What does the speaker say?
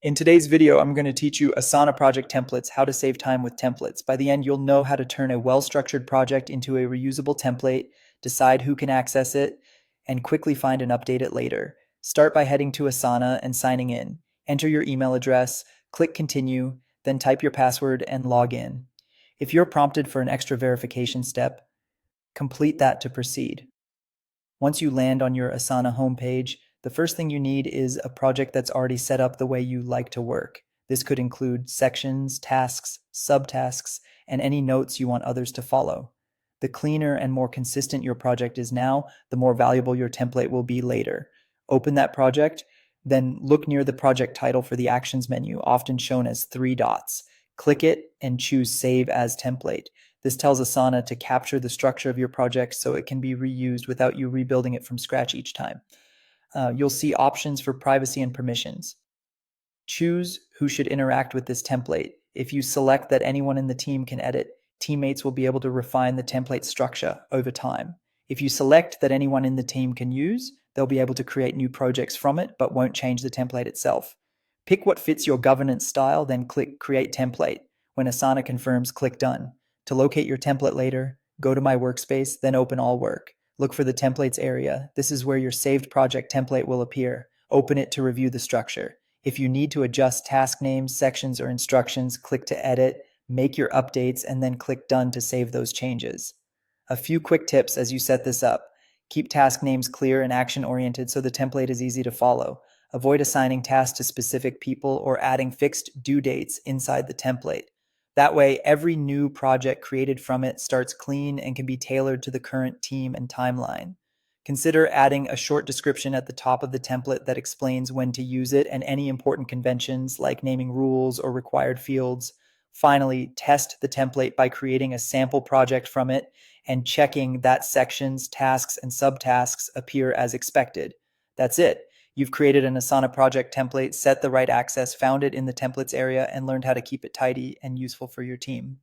In today's video, I'm going to teach you Asana project templates, how to save time with templates. By the end, you'll know how to turn a well-structured project into a reusable template, decide who can access it, and quickly find and update it later. Start by heading to Asana and signing in. Enter your email address, click continue, then type your password and log in. If you're prompted for an extra verification step, complete that to proceed. Once you land on your Asana homepage, the first thing you need is a project that's already set up the way you like to work. This could include sections, tasks, subtasks, and any notes you want others to follow. The cleaner and more consistent your project is now, the more valuable your template will be later. Open that project, then look near the project title for the Actions menu, often shown as 3 dots. Click it and choose Save as Template. This tells Asana to capture the structure of your project so it can be reused without you rebuilding it from scratch each time. You'll see options for privacy and permissions. Choose who should interact with this template. If you select that anyone in the team can edit, teammates will be able to refine the template structure over time. If you select that anyone in the team can use, they'll be able to create new projects from it, but won't change the template itself. Pick what fits your governance style, then click Create Template. When Asana confirms, click Done. To locate your template later, go to My Workspace, then open All Work. Look for the Templates area. This is where your saved project template will appear. Open it to review the structure. If you need to adjust task names, sections, or instructions, click to edit, make your updates, and then click Done to save those changes. A few quick tips as you set this up. Keep task names clear and action-oriented so the template is easy to follow. Avoid assigning tasks to specific people or adding fixed due dates inside the template. That way, every new project created from it starts clean and can be tailored to the current team and timeline. Consider adding a short description at the top of the template that explains when to use it and any important conventions like naming rules or required fields. Finally, test the template by creating a sample project from it and checking that sections, tasks, and subtasks appear as expected. That's it. You've created an Asana project template, set the right access, found it in the templates area, and learned how to keep it tidy and useful for your team.